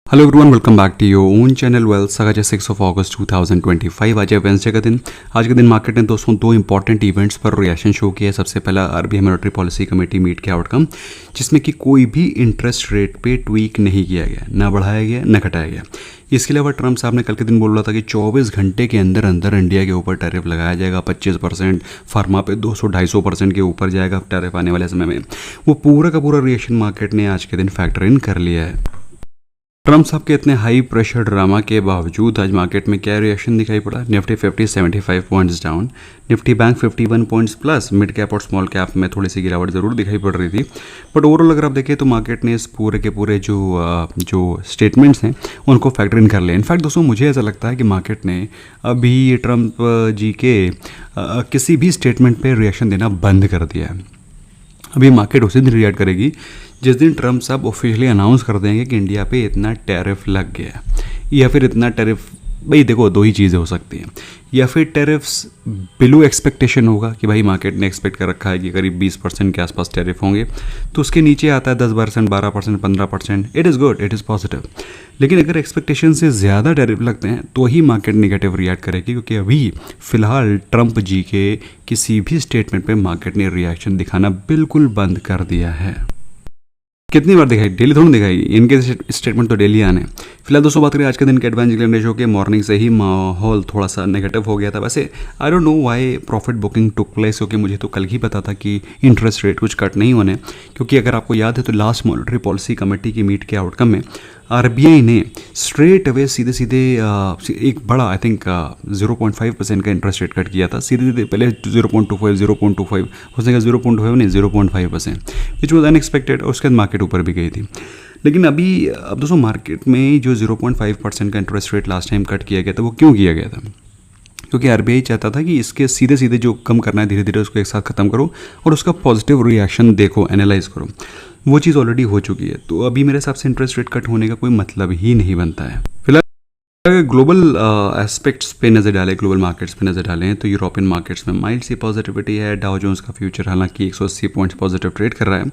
Hello everyone, welcome back to your own channel wealth. आज है 6 अगस्त 2025। आज है वेंसडे का दिन। आज के दिन मार्केट ने दोस्तों दो इंपॉर्टेंट इवेंट्स पर रिएक्शन शो किया है। सबसे पहला RBI monetary policy committee meet के आउटकम, जिसमें कि कोई भी इंटरेस्ट रेट पे ट्वीक नहीं किया गया, ना बढ़ाया गया ना घटाया गया। इसके अलावा ट्रंप साहब ने कल के दिन बोल रहा था कि 24 घंटे के अंदर अंदर इंडिया के ऊपर टैरिफ लगाया जाएगा 25%, फार्मा पे 200-250% के ऊपर जाएगा टैरिफ आने वाले समय में। वो पूरा का पूरा रिएक्शन मार्केट ने आज के दिन फैक्टर इन कर लिया है। ट्रम्प साहब के इतने हाई प्रेशर ड्रामा के बावजूद आज मार्केट में क्या रिएक्शन दिखाई पड़ा। Nifty 75 points down, Nifty bank 51 points plus. Mid cap और स्मॉल कैप में थोड़ी सी गिरावट ज़रूर दिखाई पड़ रही थी, बट ओवरऑल अगर आप देखें तो मार्केट ने इस पूरे के पूरे जो स्टेटमेंट्स हैं उनको फैक्टर इन कर लिया। इनफैक्ट दोस्तों मुझे ऐसा लगता है कि मार्केट ने अभी ट्रम्प जी के किसी भी स्टेटमेंट पर रिएक्शन देना बंद कर दिया है। अभी मार्केट उसी दिन रिएक्ट करेगी जिस दिन ट्रम्प साहब ऑफिशियली अनाउंस कर देंगे कि इंडिया पे इतना टैरिफ लग गया, या फिर इतना टैरिफ। भाई देखो, दो ही चीज़ें हो सकती हैं, या फिर टैरिफ्स बिलो एक्सपेक्टेशन होगा कि भाई मार्केट ने एक्सपेक्ट कर रखा है कि करीब 20% के आसपास टैरिफ होंगे, तो उसके नीचे आता है 10%, 12%, 15%। It is good, it is positive. लेकिन अगर एक्सपेक्टेशन से ज़्यादा टैरिफ लगते हैं तो ही मार्केट नेगेटिव रिएक्ट करेगी, क्योंकि अभी फ़िलहाल ट्रम्प जी के किसी भी स्टेटमेंट पे मार्केट ने रिएक्शन दिखाना बिल्कुल बंद कर दिया है। कितनी बार दिखाई, डेली थोड़ी दिखाई, इनके स्टेटमेंट तो डेली आने। फिलहाल दोस्तों बात करें आज के दिन के एडवांस इंक्लाइन रेशियो के, मॉर्निंग से ही माहौल थोड़ा सा नेगेटिव हो गया था। वैसे I don't know why profit booking took place, क्योंकि मुझे तो कल ही पता था कि इंटरेस्ट रेट कुछ कट नहीं होने। क्योंकि अगर आपको याद है तो लास्ट मॉनेटरी पॉलिसी कमेटी की मीट के आउटकम में आरबीआई ने स्ट्रेट अवे सीधे सीधे एक बड़ा आई थिंक 0.5% का इंटरेस्ट रेट कट किया था। सीधे सीधे पहले 0.25 उसने कहा 0.5 नहीं 0.5%, विच वॉज अनएक्सपेक्टेड, और उसके बाद मार्केट ऊपर भी गई थी। लेकिन अब दोस्तों मार्केट में जो 0.5% का interest rate last time cut किया गया था वो क्यों किया गया था? क्योंकि आरबीआई चाहता था कि इसके सीधे सीधे जो कम करना है धीरे धीरे उसको एक साथ ख़त्म करो और उसका पॉजिटिव रिएक्शन देखो, एनालाइज करो। वो चीज़ ऑलरेडी हो चुकी है, तो अभी मेरे हिसाब से इंटरेस्ट रेट कट होने का कोई मतलब ही नहीं बनता है। फिलहाल ग्लोबल एस्पेक्ट्स पे नज़र डालें, ग्लोबल मार्केट्स पे नज़र डालें तो यूरोपियन मार्केट्स में माइल्ड सी पॉजिटिविटी है। डाउ जोन्स का फ्यूचर हालांकि 180 पॉइंट्स पॉजिटिव ट्रेड कर रहा है,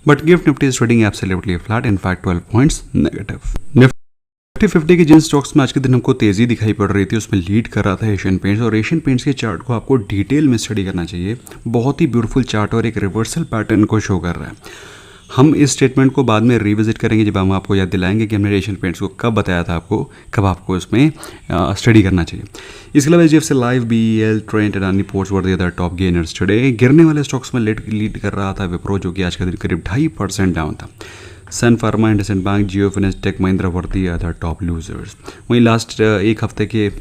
but gift Nifty is trading absolutely flat, in fact 12 points negative. Nifty 50 के जिन स्टॉक्स में आज के दिन हमको तेज़ी दिखाई पड़ रही थी उसमें लीड कर रहा था एशियन पेंट्स, और एशियन पेंट्स के चार्ट को आपको डिटेल में स्टडी करना चाहिए। बहुत ही ब्यूटीफुल चार्ट और एक रिवर्सल पैटर्न को शो कर रहा है। हम इस स्टेटमेंट को बाद में रिविजिट करेंगे जब हम आपको याद दिलाएंगे कि हमने एशियन पेंट्स को कब बताया था आपको, कब आपको इसमें स्टडी करना चाहिए। इसके अलावा HDFC life, BEL, Trent, Adani ports were the other top gainers today. गिरने वाले स्टॉक्स में लीड कर रहा था विप्रो, जो कि आज का दिन करीब 2.5% डाउन था। Sun pharma, IndusInd bank, Jio finance, tech Mahindra were the other top losers. वहीं लास्ट एक हफ्ते के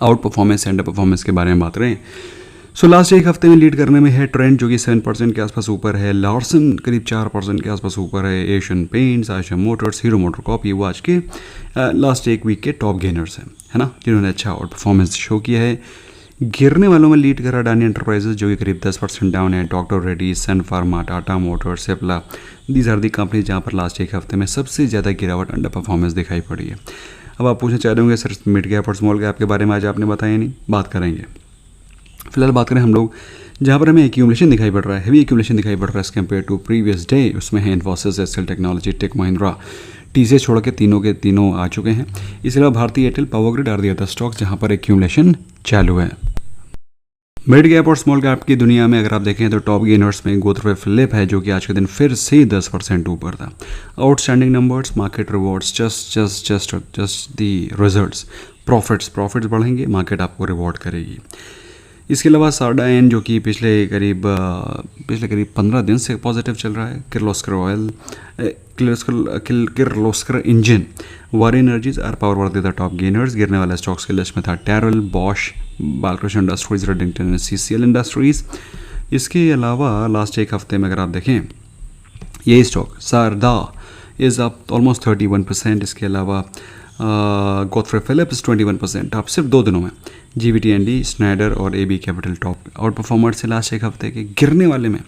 आउट परफॉर्मेंस, अंडर परफॉर्मेंस के बारे में बात करें सो लास्ट एक हफ्ते में लीड करने में है ट्रेंड, जो कि 7% के आसपास ऊपर है। लार्सन करीब 4% के आसपास ऊपर है। Asian Paints, Eicher Motors, Hero MotoCorp, ये वो आज के लास्ट एक वीक के टॉप गेनर्स हैं, है ना, जिन्होंने अच्छा आउट परफॉर्मेंस शो किया है। गिरने वालों में लीड कर रहा अडानी एंटरप्राइजेज, जो कि करीब 10% डाउन है। Doctor Reddy, Sun Pharma, Tata Motors, Cipla, these are the companies जहाँ पर लास्ट एक हफ्ते में सबसे ज़्यादा गिरावट, अंडर परफॉर्मेंस दिखाई पड़ी है। अब आप पूछना चाह रहे होंगे सर मिड कैप और स्मॉल कैप के बारे में आज आपने बताया नहीं, बात करेंगे। फिलहाल बात करें हम लोग जहाँ पर हमें एक्यूमुलेशन दिखाई पड़ रहा है, हेवी एक्यूमुलेशन दिखाई पड़ रहा है as compared to previous day, उसमें है Infosys, SL technology, Tech Mahindra, TCS छोड़ के तीनों के तीनों आ चुके हैं। इसके अलावा Bharti Airtel, Power Grid are the other stocks जहाँ पर एक्यूमुलेशन चालू है। मिड कैप और स्मॉल कैप की दुनिया में अगर आप देखें तो टॉप गेनर्स में गोदरेज फिलिप है, जो कि आज के दिन फिर से 10% ऊपर था। Outstanding numbers, market rewards, just the results, profits बढ़ेंगे, मार्केट आपको रिवॉर्ड करेगी। इसके अलावा साडाइन, जो कि पिछले करीब 15 दिन से पॉजिटिव चल रहा है। Kirloskar oil, Kirloskar engine, Waaree energies R power were the top gainers. गिरने वाले स्टॉक्स की लिस्ट में था टैरल, Bosch, Balkrishna industries, Redington, CCL industries. इसके अलावा लास्ट एक हफ्ते में अगर आप देखें ये stock Sarda is up almost 31%। इसके अलावा गोदरेज फिलिप्स 21%, आप सिर्फ 2 दिनों में। जीवीटीएनडी, स्नाइडर और AB Capital top outperformers से लास्ट एक हफ्ते के। गिरने वाले में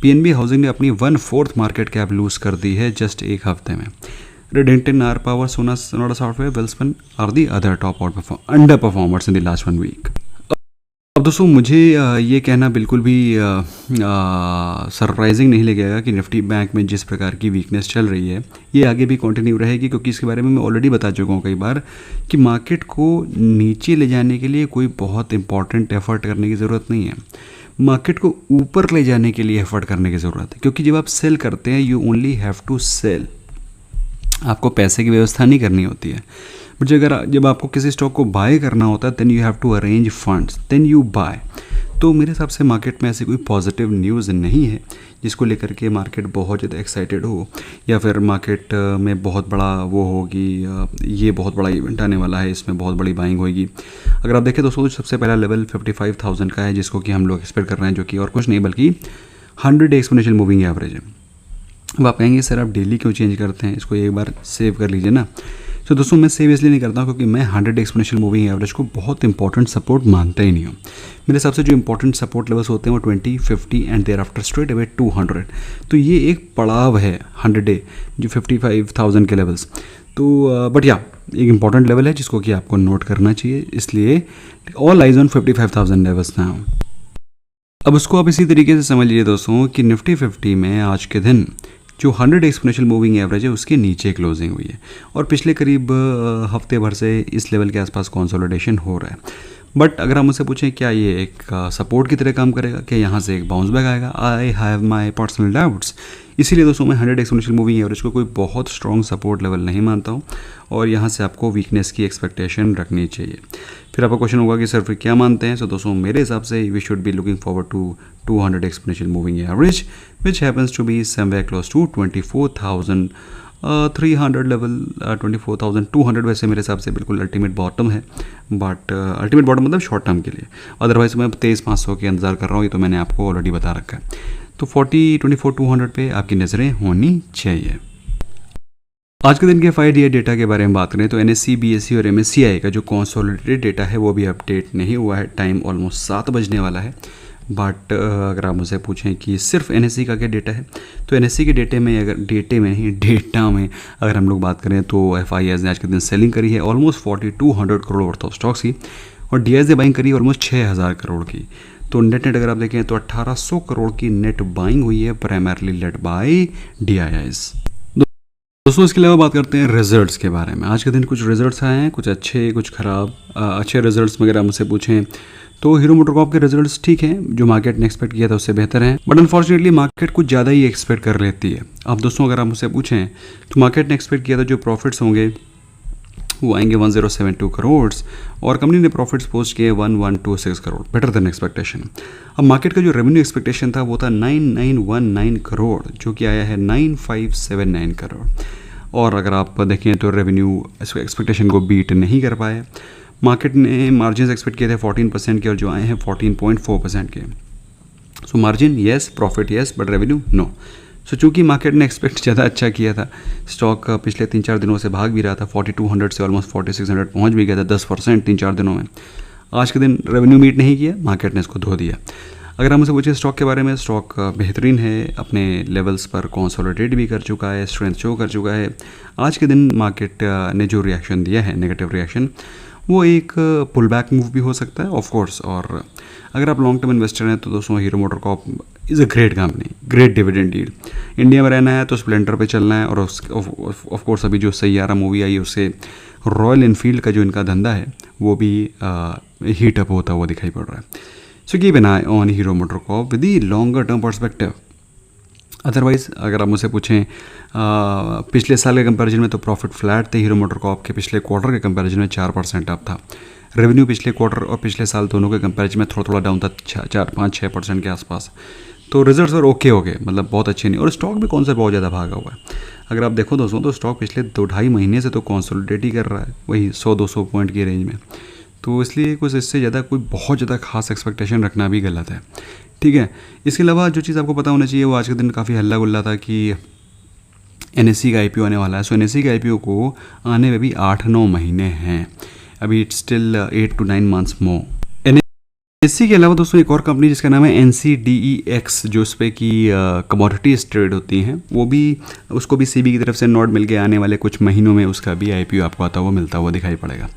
पीएनबी हाउसिंग ने अपनी 1/4 मार्केट कैप लूज कर दी है जस्ट एक हफ्ते में। Redington, R power, Sonata software, Welspun are the other top underperformers in the last 1 week. दोस्तों मुझे ये कहना बिल्कुल भी सरप्राइजिंग नहीं लगेगा कि निफ्टी बैंक में जिस प्रकार की वीकनेस चल रही है ये आगे भी कंटिन्यू रहेगी, क्योंकि इसके बारे में मैं ऑलरेडी बता चुका हूँ कई बार कि मार्केट को नीचे ले जाने के लिए कोई बहुत इंपॉर्टेंट एफर्ट करने की ज़रूरत नहीं है। मार्केट को ऊपर ले जाने के लिए एफर्ट करने की ज़रूरत है, क्योंकि जब आप सेल करते हैं you only have to sell, आपको पैसे की व्यवस्था नहीं करनी होती है। बट जब आपको किसी स्टॉक को बाय करना होता है then you have to arrange funds then you buy. तो मेरे हिसाब से मार्केट में ऐसी कोई पॉजिटिव न्यूज़ नहीं है जिसको लेकर के मार्केट बहुत ज़्यादा एक्साइटेड हो, या फिर मार्केट में बहुत बड़ा वो होगी, ये बहुत बड़ा इवेंट आने वाला है, इसमें बहुत बड़ी बाइंग होगी। अगर आप देखें दोस्तों तो सबसे पहला लेवल 55,000 का है, जिसको कि हम लोग एक्सपेक्ट कर रहे हैं, जो कि और कुछ नहीं बल्कि 100 एक्सपोनेंशियल मूविंग एवरेज है। अब आप कहेंगे सर आप डेली क्यों चेंज करते हैं, इसको एक बार सेव कर लीजिए ना। तो दोस्तों मैं सेव इसलिए नहीं करता हूँ क्योंकि मैं 100 एक्सपोनेंशियल मूविंग एवरेज को बहुत इंपॉर्टेंट सपोर्ट मानता ही नहीं हूँ। मेरे हिसाब से जो इंपॉर्टेंट सपोर्ट लेवल्स होते हैं वो 20, 50 and thereafter straight away 200। तो ये एक पड़ाव है 100 डे जो 55,000 के लेवल्स। तो बट या एक इंपॉर्टेंट लेवल है जिसको कि आपको नोट करना चाहिए, इसलिए ऑल आइज ऑन 55,000 लेवल्स ना हो। अब उसको आप इसी तरीके से समझ लीजिए दोस्तों कि निफ्टी 50 में आज के दिन जो 100 एक्सपोनेंशियल मूविंग एवरेज है उसके नीचे क्लोजिंग हुई है, और पिछले करीब हफ्ते भर से इस लेवल के आसपास कंसोलिडेशन हो रहा है। बट अगर हम मुझसे पूछें क्या ये एक सपोर्ट की तरह काम करेगा, क्या यहाँ से एक बाउंस बैक आएगा, I have my personal doubts. इसीलिए दोस्तों मैं 100 एक्सपोनेंशियल मूविंग एवरेज को कोई बहुत स्ट्रॉन्ग सपोर्ट लेवल नहीं मानता हूँ, और यहाँ से आपको वीकनेस की एक्सपेक्टेशन रखनी चाहिए। फिर आपका क्वेश्चन होगा कि सर फिर क्या मानते हैं। सो दोस्तों मेरे हिसाब से we should be looking forward to 200 exponential moving average which happens to be somewhere close to 24,300 level, 24,200 वैसे मेरे हिसाब से बिल्कुल अल्टीमेट बॉटम है। बट अल्टीमेट बॉटम मतलब शॉर्ट टर्म के लिए, अदरवाइज मैं 23,500 के इंतजार कर रहा हूँ, ये तो मैंने आपको ऑलरेडी बता रखा है। तो 24,200 पे आपकी नज़रें होनी चाहिए। आज के दिन के 5 ईयर डेटा के बारे में बात करें तो NSE, BSE और MSCI का जो कंसोलिडेटेड डेटा है वो भी अपडेट नहीं हुआ है। टाइम ऑलमोस्ट 7 बजने वाला है। बट अगर आप मुझसे पूछें कि सिर्फ NSE का क्या डेटा है, तो NSE के डेटा में अगर हम लोग बात करें तो FIS ने आज के दिन सेलिंग करी है almost 4,200 crore worth of stocks की, और DIs ने बाइंग करी ऑलमोस्ट 6,000 करोड़ की। तो नेट अगर आप देखें तो 1,800 करोड़ की नेट बाइंग हुई है, प्राइमरली लेड बाय DIs। दोस्तों इसके अलावा बात करते हैं रिजल्ट्स के बारे में। आज के दिन कुछ रिजल्ट्स आए हैं, कुछ अच्छे कुछ ख़राब। अच्छे रिजल्ट्स में अगर आप मुझसे पूछें तो हीरो मोटोकॉर्प के रिजल्ट्स ठीक हैं, जो मार्केट ने एक्सपेक्ट किया था उससे बेहतर हैं, बट अनफॉर्चुनेटली मार्केट कुछ ज़्यादा ही एक्सपेक्ट कर लेती है। अब दोस्तों अगर आप मुझसे पूछें तो मार्केट ने एक्सपेक्ट किया था जो प्रॉफिट्स होंगे वो आएंगे 1072 करोड़, और कंपनी ने प्रॉफिट्स पोस्ट किए 1126 करोड़, बेटर देन एक्सपेक्टेशन। अब मार्केट का जो रेवेन्यू एक्सपेक्टेशन था वो था 9919 करोड़, जो कि आया है 9579 करोड़। और अगर आप देखें तो रेवेन्यू एक्सपेक्टेशन को बीट नहीं कर पाए। मार्केट ने मार्जिन एक्सपेक्ट किए थे 14% के, और जो आए हैं 14.4% के। So margin yes, profit yes, but revenue no. So चूँकि मार्केट ने एक्सपेक्ट ज़्यादा अच्छा किया था, स्टॉक पिछले 3-4 दिनों से भाग भी रहा था, 4200 से ऑलमोस्ट 4600 पहुंच भी गया था, 10% 3-4 दिनों में। आज के दिन रेवेन्यू मीट नहीं किया, मार्केट ने इसको धो दिया। अगर हम मुझसे पूछे स्टॉक के बारे में, स्टॉक बेहतरीन है, अपने लेवल्स पर कंसोलिडेट भी कर चुका है, स्ट्रेंथ शो कर चुका है। आज के दिन मार्केट ने जो रिएक्शन दिया है, नेगेटिव रिएक्शन, वो एक पुल बैक मूव भी हो सकता है ऑफ कोर्स। और अगर आप लॉन्ग टर्म इन्वेस्टर हैं तो दोस्तों hero MotoCorp is a great company, great dividend deal. India में रहना है तो स्प्लेंडर पे चलना है, और ऑफ कोर्स अभी जो सैयारा मूवी आई उससे रॉयल इनफील्ड का जो इनका धंधा है वो भी हीटअप होता हुआ दिखाई पड़ रहा है। So keep an I on hero MotoCorp with the longer term perspective. Otherwise अगर आप मुझसे पूछें पिछले साल के कंपैरिजन में तो प्रॉफिट फ्लैट थे हीरो मोटोकॉर्प के, पिछले क्वार्टर के कंपैरिजन में 4% अप था। रेवेन्यू पिछले क्वार्टर और पिछले साल दोनों के कंपैरिजन में थोड़ा डाउन था, 4-5-6% के आसपास। तो रिजल्ट्स और ओके हो गए, मतलब बहुत अच्छे नहीं। और स्टॉक भी कौन सा बहुत ज़्यादा भागा हुआ है। अगर आप देखो दोस्तों तो स्टॉक पिछले 2-2.5 महीने से तो कंसोलिडेट ही कर रहा है, वही 100-200 पॉइंट की रेंज में। तो इसलिए कुछ इससे ज़्यादा कोई बहुत ज़्यादा खास एक्सपेक्टेशन रखना भी गलत है, ठीक है। इसके अलावा जो चीज़ आपको पता होना चाहिए वो आज के दिन काफ़ी हल्ला गुल्ला था कि NSE का IPO आने वाला है। सो NSE का IPO को आने में भी 8-9 महीने हैं, अभी it's still 8 to 9 months more. NSE के अलावा दोस्तों एक और कंपनी जिसका नाम है NCDEX, जो इस पे की कमोडिटीज ट्रेड होती हैं, वो भी उसको भी SEBI की तरफ से नोट मिल के आने वाले कुछ महीनों में उसका भी IPO आपको आता हुआ मिलता हुआ दिखाई पड़ेगा।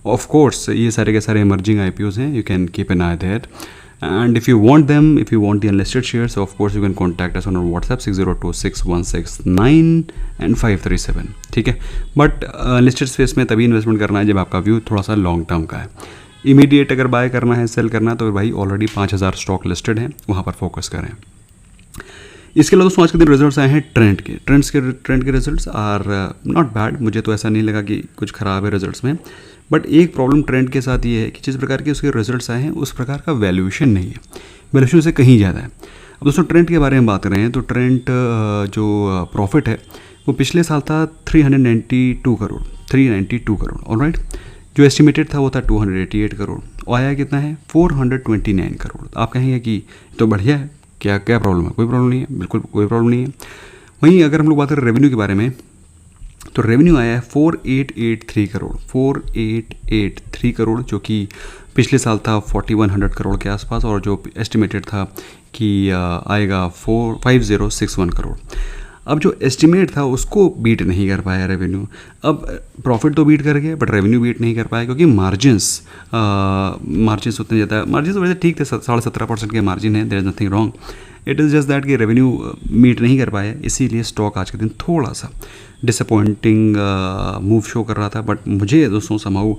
ऑफ कोर्स ये सारे के सारे इमर्जिंग IPOs हैं, you can keep an eye there. And if you want them, if you want the unlisted shares, of course you can contact us on our WhatsApp 602616 and 537. ठीक है. But unlisted space में तभी investment करना है जब आपका view थोड़ा सा लॉन्ग टर्म का है. इमीडिएट अगर बाय करना है, सेल करना है, तो भाई ऑलरेडी 5000 स्टॉक लिस्टेड हैं, वहाँ पर फोकस करें. इसके अलावा दोस्तों आज के दिन रिजल्ट्स आए हैं ट्रेंड के रिजल्ट्स आर नॉट बैड. मुझे तो ऐसा नहीं लगा कि कुछ ख़राब है रिजल्ट्स में. बट एक प्रॉब्लम ट्रेंड के साथ ये है कि जिस प्रकार के उसके रिजल्ट्स आए हैं उस प्रकार का वैल्यूएशन नहीं है, वैल्यूएशन से कहीं ज़्यादा है. अब दोस्तों ट्रेंड के बारे में बात कर रहे हैं तो ट्रेंड जो प्रॉफिट है वो पिछले साल था 392 करोड़. ऑलराइट. जो एस्टिमेटेड था वो था 288 करोड़. और आया कितना है? 429 करोड़. आप कहेंगे कि तो बढ़िया है, क्या प्रॉब्लम है? कोई प्रॉब्लम नहीं है, बिल्कुल कोई प्रॉब्लम नहीं है. वहीं अगर हम लोग बात करें रेवेन्यू के बारे में तो रेवेन्यू आया है 4883 करोड़, जो कि पिछले साल था 4100 करोड़ के आसपास, और जो एस्टिमेटेड था कि आएगा 5061 करोड़. अब जो एस्टिमेट था उसको बीट नहीं कर पाया रेवेन्यू. अब प्रॉफिट तो बीट कर गया बट रेवेन्यू बीट नहीं कर पाया क्योंकि मार्जिन्स उतने ज़्यादा, मार्जिन्स वैसे ठीक थे, 17.5% के मार्जिन है, there is nothing wrong. It is just that कि रेवेन्यू मीट नहीं कर पाया, इसीलिए स्टॉक आज के दिन थोड़ा सा डिसअपॉइंटिंग मूव शो कर रहा था. बट मुझे दोस्तों समहाउ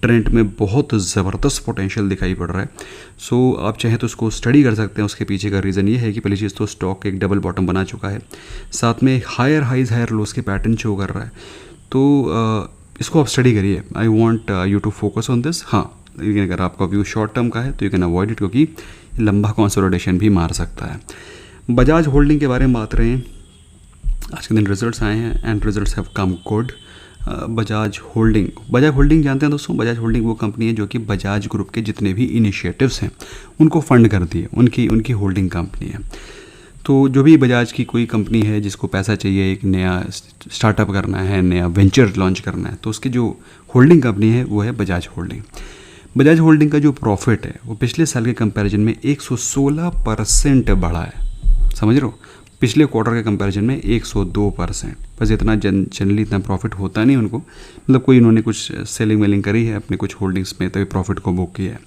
ट्रेंड में बहुत ज़बरदस्त पोटेंशियल दिखाई पड़ रहा है. सो आप चाहें तो उसको स्टडी कर सकते हैं. उसके पीछे का रीज़न ये है कि पहली चीज़ तो स्टॉक एक डबल बॉटम बना चुका है, साथ में हायर हाइज हायर लोस के पैटर्न शो कर रहा है. तो इसको आप स्टडी करिए. I want you to focus on this. हाँ, लेकिन अगर आपका व्यू शॉर्ट टर्म का है तो यू कैन अवॉइड इट, क्योंकि लंबा कंसोलिडेशन भी मार सकता है. बजाज होल्डिंग के बारे में बात रहे हैं. आज के दिन रिजल्ट्स आए हैं and results have come good. Bajaj holding जानते हैं दोस्तों. बजाज होल्डिंग वो कंपनी है जो कि बजाज ग्रुप के जितने भी इनिशिएटिव्स हैं उनको फंड करती है, उनकी होल्डिंग कंपनी है. तो जो भी बजाज की कोई कंपनी है जिसको पैसा चाहिए, एक नया स्टार्टअप करना है, नया वेंचर लॉन्च करना है, तो उसकी जो होल्डिंग कंपनी है वो है बजाज होल्डिंग. बजाज होल्डिंग का जो प्रॉफिट है वो पिछले साल के कंपैरिजन में 116% बढ़ा है. समझ रहे हो? पिछले क्वार्टर के कंपैरिजन में 102%. बस इतना जनरली इतना प्रॉफिट होता नहीं उनको, मतलब कोई इन्होंने कुछ सेलिंग वेलिंग करी है अपने कुछ होल्डिंग्स में तभी प्रॉफिट को बुक किया है.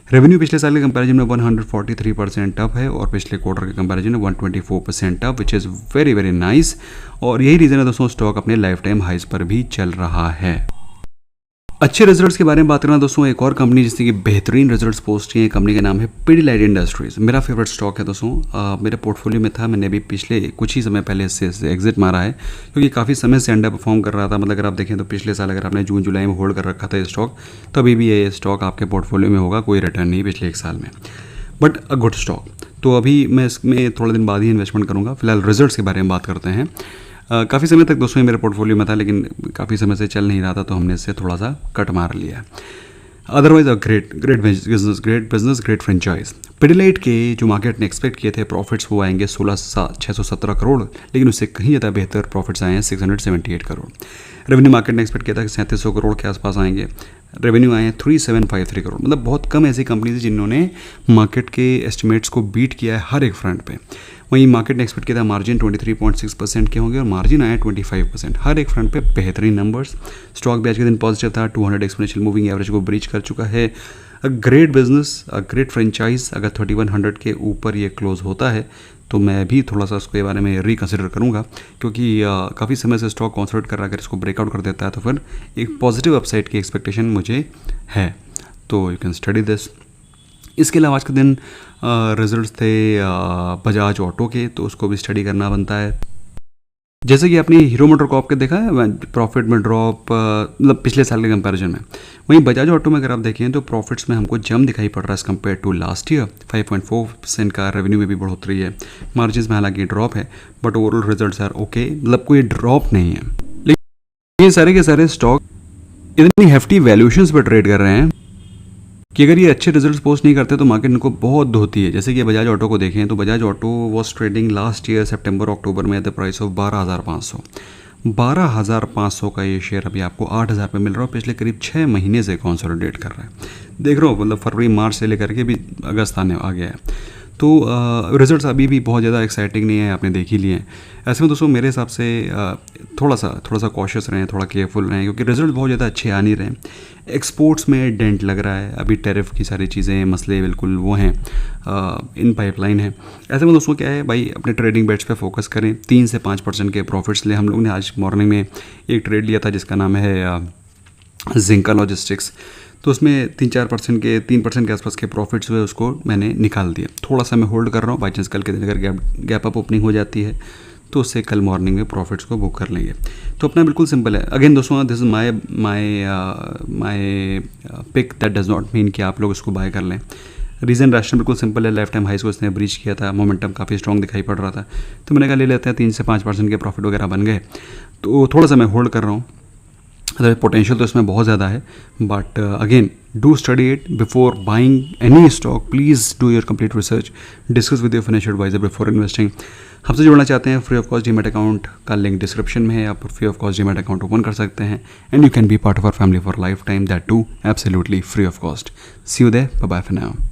रेवेन्यू पिछले साल के कंपैरिजन में 143% अप है और पिछले क्वार्टर के कंपैरिजन में 124% up, which is very very nice. और यही रीज़न है दोस्तों स्टॉक अपने लाइफ टाइम हाइज पर भी चल रहा है. अच्छे रिजल्ट्स के बारे में बात करना दोस्तों, एक और कंपनी जिसने कि बेहतरीन रिजल्ट्स पोस्ट किए हैं, कंपनी का नाम है पिडिलाइट इंडस्ट्रीज़. मेरा फेवरेट स्टॉक है दोस्तों. मेरे पोर्टफोलियो में था, मैंने अभी पिछले कुछ ही समय पहले इससे एग्जिट मारा है क्योंकि काफ़ी समय से अंडर परफॉर्म कर रहा था. मतलब अगर आप देखें तो पिछले साल अगर आपने जून जुलाई में होल्ड कर रखा था ये स्टॉक, तो अभी भी ये स्टॉक आपके पोर्टफोलियो में होगा, कोई रिटर्न नहीं पिछले एक साल में, बट अ गुड स्टॉक. तो अभी मैं इसमें थोड़ा दिन बाद ही इन्वेस्टमेंट करूँगा. फिलहाल रिजल्ट्स के बारे में बात करते हैं. काफ़ी समय तक दोस्तों मेरे पोर्टफोलियो में था, लेकिन काफ़ी समय से चल नहीं रहा था, तो हमने इससे थोड़ा सा कट मार लिया. Otherwise a great business great franchise. Pidilite के जो मार्केट ने एक्सपेक्ट किए थे प्रॉफिट्स वो आएंगे 617 करोड़, लेकिन उससे कहीं ज़्यादा बेहतर प्रॉफिट्स आए हैं 678 करोड़. रेवेन्यू मार्केट ने एक्सपेक्ट किया था कि 3700 करोड़ के आसपास आएंगे, रेवेन्यू आए हैं 3753 करोड़. मतलब बहुत कम ऐसी कंपनीज जिन्होंने मार्केट के एस्टिमेट्स को बीट किया है हर एक फ्रंट पे. वहीं मार्केट ने एक्सपेक्ट किया था मार्जिन 23.6% के होंगे और मार्जिन आया 25%. हर एक फ्रंट पे बेहतरीन नंबर्स. स्टॉक भी आज के दिन पॉजिटिव था, 200 एक्सपोनेंशियल मूविंग एवरेज को ब्रीच कर चुका है. A great business, a great franchise. अगर 3100 के ऊपर ये क्लोज होता है तो मैं भी थोड़ा सा उसके बारे में रिकन्सिडर करूँगा, क्योंकि काफ़ी समय से स्टॉक कॉन्सोलिडेट कर रहा है. अगर इसको ब्रेकआउट कर देता है तो फिर एक पॉजिटिव अपसाइड की एक्सपेक्टेशन मुझे है, तो यू कैन स्टडी दिस. इसके अलावा आज के दिन रिजल्ट्स थे बजाज ऑटो के, तो उसको भी स्टडी करना बनता है. जैसे कि आपने हीरो मोटर कॉर्प के देखा है प्रॉफिट में ड्रॉप, मतलब पिछले साल के कंपैरिजन में. वहीं बजाज ऑटो में अगर आप देखें तो प्रॉफिट्स में हमको जम दिखाई पड़ रहा है as compared to last year. 5.4% का रेवेन्यू में भी बढ़ोतरी है. मार्जिन में हालांकि ड्रॉप है but overall results are okay, मतलब कोई ड्रॉप नहीं है. लेकिन ये सारे के सारे स्टॉक इतनी हेफ्टी वैल्यूएशंस पर ट्रेड कर रहे हैं कि अगर ये अच्छे रिजल्ट्स पोस्ट नहीं करते तो मार्केट इनको बहुत धोती है. जैसे कि बजाज ऑटो को देखें तो Bajaj auto was trading last year सितंबर अक्टूबर में एट द प्राइस ऑफ 12,500 का ये शेयर अभी आपको 8,000 पे मिल रहा है. पिछले करीब 6 महीने से कंसोलिडेट कर रहा है. देख रहा हूँ, मतलब फरवरी मार्च से लेकर के भी अगस्त आने आ गया है. तो रिजल्ट्स अभी भी बहुत ज़्यादा एक्साइटिंग नहीं है, आपने देख ही लिए हैं. ऐसे में दोस्तों मेरे हिसाब से थोड़ा सा कॉशियस रहें, थोड़ा केयरफुल रहें, क्योंकि रिजल्ट बहुत ज़्यादा अच्छे आ नहीं रहे हैं। एक्सपोर्ट्स में डेंट लग रहा है, अभी टैरिफ की सारी चीज़ें मसले बिल्कुल वो हैं, इन पाइपलाइन है। ऐसे में दोस्तों क्या है भाई, अपने ट्रेडिंग बेट्स पे फोकस करें, 3 से 5% के प्रॉफिट्स ले। हम लोग ने आज मॉर्निंग में एक ट्रेड लिया था जिसका नाम है जिंका लॉजिस्टिक्स, तो उसमें 3% के आसपास के प्रॉफिट्स हुए, उसको मैंने निकाल दिया। थोड़ा सा मैं होल्ड कर रहा हूँ, बाई चांस कल के दिन अगर गैप अप ओपनिंग हो जाती है तो उससे कल मॉर्निंग में प्रॉफिट्स को बुक कर लेंगे। तो अपना बिल्कुल सिंपल है। अगेन दोस्तों, this is my pick, that does not mean कि आप लोग इसको बाय कर लें। रीज़न रैशनल बिल्कुल सिंपल है, लाइफ टाइम हाइस को इसने ब्रीच किया था, मोमेंटम काफ़ी स्ट्रॉन्ग दिखाई पड़ रहा था, तो मैंने कहा ले लेते हैं, 3 से 5% के प्रॉफिट वगैरह बन गए, तो थोड़ा सा मैं होल्ड कर रहा हूँ। पोटेंशियल तो इसमें बहुत ज़्यादा है, but again do study it before buying any stock. Please do your complete research, discuss with your financial advisor before investing. हमसे जुड़ना चाहते हैं, free of cost demat account का लिंक डिस्क्रिप्शन में है, आप free of cost demat account open कर सकते हैं, and you can be part of our family for lifetime, that too absolutely free of cost. See you there, bye bye for now.